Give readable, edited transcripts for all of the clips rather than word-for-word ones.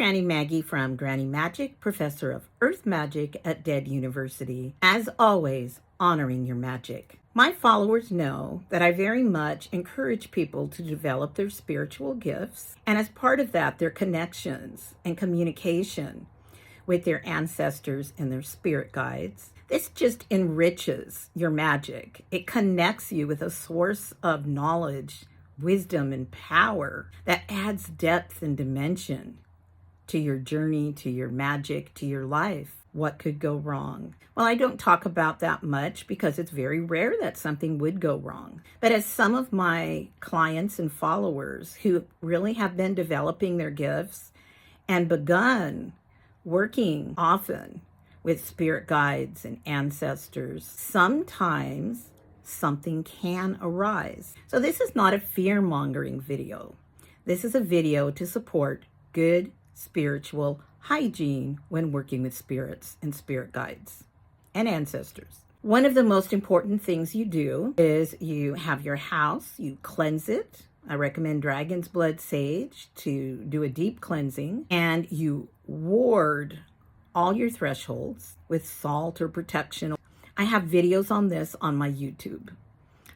Granny Maggie from Granny Magic, Professor of Earth Magic at Dead University. As always, honoring your magic. My followers know that I very much encourage people to develop their spiritual gifts, and as part of that, their connections and communication with their ancestors and their spirit guides. This just enriches your magic. It connects you with a source of knowledge, wisdom, and power that adds depth and dimension to your journey, to your magic, to your life. What could go wrong? Well, I don't talk about that much because it's very rare that something would go wrong. But as some of my clients and followers who really have been developing their gifts and begun working often with spirit guides and ancestors, sometimes something can arise. So this is not a fear-mongering video. This is a video to support good spiritual hygiene when working with spirits and spirit guides and ancestors. One of the most important things you do is you have your house, you cleanse it. I recommend Dragon's Blood Sage to do a deep cleansing, and you ward all your thresholds with salt or protection. I have videos on this on my YouTube,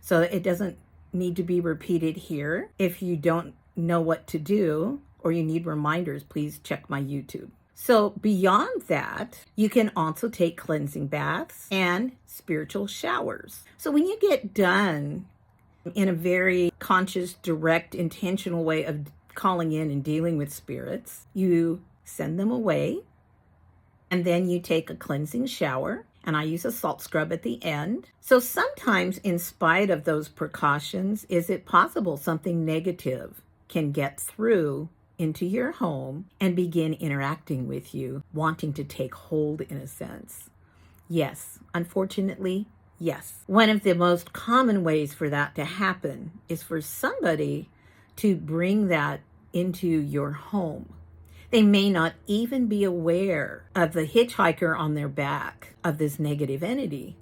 so it doesn't need to be repeated here. If you don't know what to do or you need reminders, please check my YouTube. So beyond that, you can also take cleansing baths and spiritual showers. So when you get done in a very conscious, direct, intentional way of calling in and dealing with spirits, you send them away, and then you take a cleansing shower, and I use a salt scrub at the end. So sometimes, in spite of those precautions, is it possible something negative can get through into your home and begin interacting with you, wanting to take hold in a sense? Yes, unfortunately, yes. One of the most common ways for that to happen is for somebody to bring that into your home. They may not even be aware of the hitchhiker on their back of this negative entity.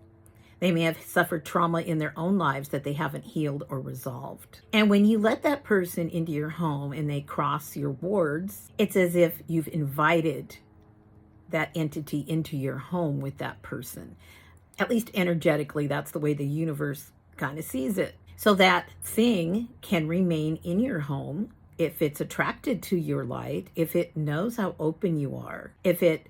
They may have suffered trauma in their own lives that they haven't healed or resolved. And when you let that person into your home and they cross your wards, it's as if you've invited that entity into your home with that person. At least energetically, that's the way the universe kind of sees it. So that thing can remain in your home if it's attracted to your light, if it knows how open you are, if it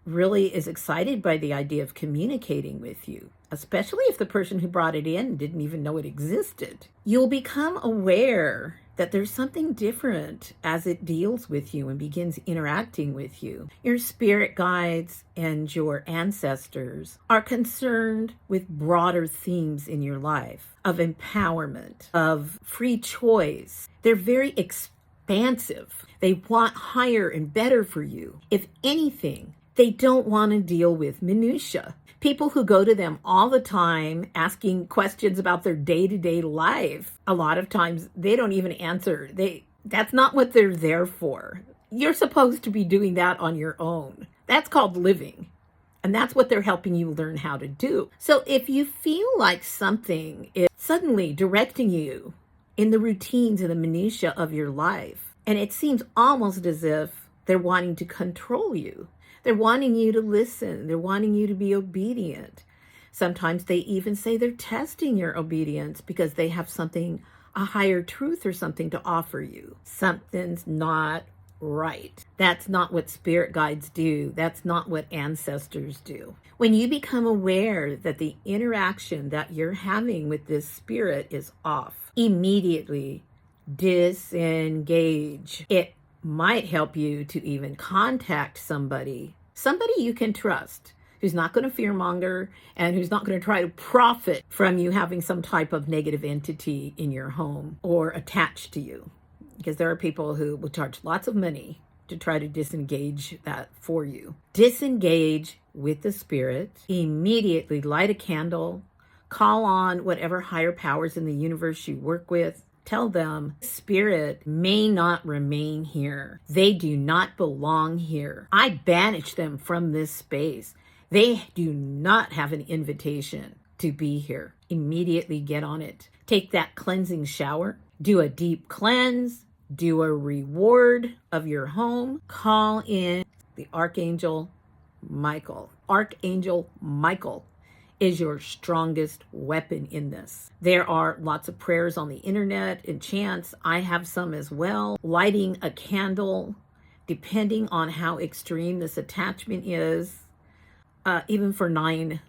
really is excited by the idea of communicating with you, especially if the person who brought it in didn't even know it existed. You'll become aware that there's something different as it deals with you and begins interacting with you. Your spirit guides and your ancestors are concerned with broader themes in your life, of empowerment, of free choice. They're very expansive. They want higher and better for you. If anything, they don't want to deal with minutia. People who go to them all the time asking questions about their day-to-day life, a lot of times they don't even answer. That's not what they're there for. You're supposed to be doing that on your own. That's called living. And that's what they're helping you learn how to do. So if you feel like something is suddenly directing you in the routines and the minutia of your life, and it seems almost as if they're wanting to control you, they're wanting you to listen. They're wanting you to be obedient. Sometimes they even say they're testing your obedience because they have something, a higher truth or something to offer you. Something's not right. That's not what spirit guides do. That's not what ancestors do. When you become aware that the interaction that you're having with this spirit is off, immediately disengage. It might help you to even contact somebody you can trust, who's not going to fearmonger and who's not going to try to profit from you having some type of negative entity in your home or attached to you. Because there are people who will charge lots of money to try to disengage that for you. Disengage with the spirit, immediately light a candle, call on whatever higher powers in the universe you work with. Tell them, spirit may not remain here. They do not belong here. I banish them from this space. They do not have an invitation to be here. Immediately get on it. Take that cleansing shower. Do a deep cleanse. do a reward of your home, call in the Archangel Michael. Archangel Michael is your strongest weapon in this. There are lots of prayers on the internet and chants. I have some as well. Lighting a candle, depending on how extreme this attachment is, even for 9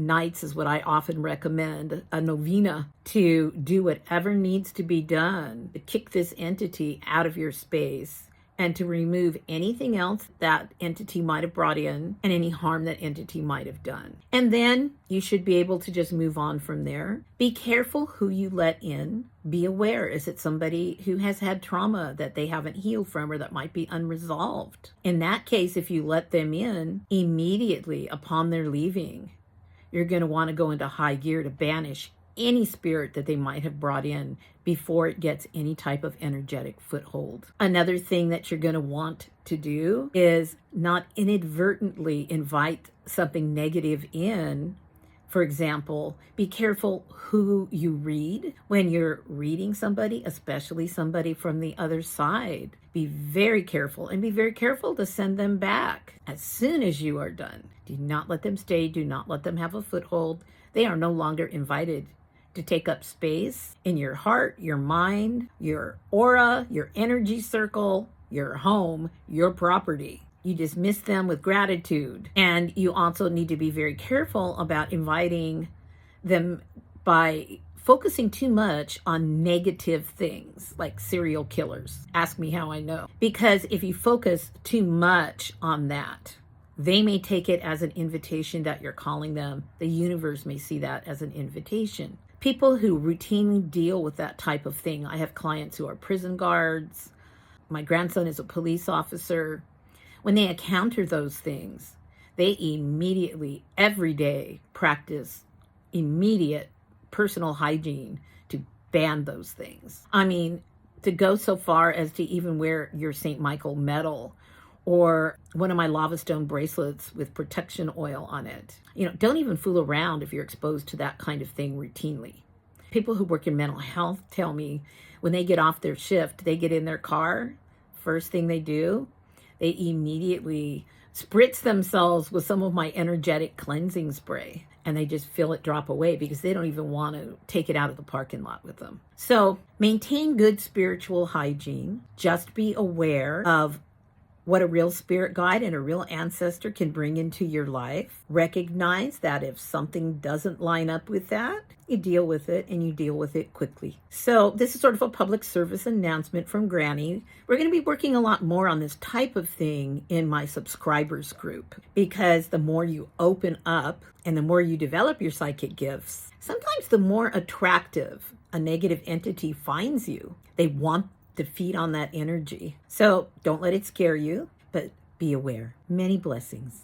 nights is what I often recommend, a novena, to do whatever needs to be done to kick this entity out of your space and to remove anything else that entity might have brought in and any harm that entity might have done. And then you should be able to just move on from there. Be careful who you let in. Be aware. Is it somebody who has had trauma that they haven't healed from or that might be unresolved? In that case, if you let them in immediately upon their leaving, you're going to want to go into high gear to banish any spirit that they might have brought in before it gets any type of energetic foothold. Another thing that you're going to want to do is not inadvertently invite something negative in. For example, be careful who you read when you're reading somebody, especially somebody from the other side. Be very careful, and be very careful to send them back as soon as you are done. Do not let them stay. Do not let them have a foothold. They are no longer invited to take up space in your heart, your mind, your aura, your energy circle, your home, your property. You dismiss them with gratitude. And you also need to be very careful about inviting them by focusing too much on negative things like serial killers. Ask me how I know. Because if you focus too much on that, they may take it as an invitation that you're calling them. The universe may see that as an invitation. People who routinely deal with that type of thing. I have clients who are prison guards. My grandson is a police officer. When they encounter those things, they immediately, every day, practice immediate personal hygiene to ban those things. I mean, to go so far as to even wear your St. Michael medal or one of my lava stone bracelets with protection oil on it. Don't even fool around if you're exposed to that kind of thing routinely. People who work in mental health tell me when they get off their shift, they get in their car, first thing they do, they immediately spritz themselves with some of my energetic cleansing spray, and they just feel it drop away because they don't even want to take it out of the parking lot with them. So maintain good spiritual hygiene. Just be aware of what a real spirit guide and a real ancestor can bring into your life. Recognize that if something doesn't line up with that, you deal with it, and you deal with it quickly. So this is sort of a public service announcement from Granny. We're going to be working a lot more on this type of thing in my subscribers group, because the more you open up and the more you develop your psychic gifts, sometimes the more attractive a negative entity finds you. They want to feed on that energy. So don't let it scare you, but be aware. Many blessings.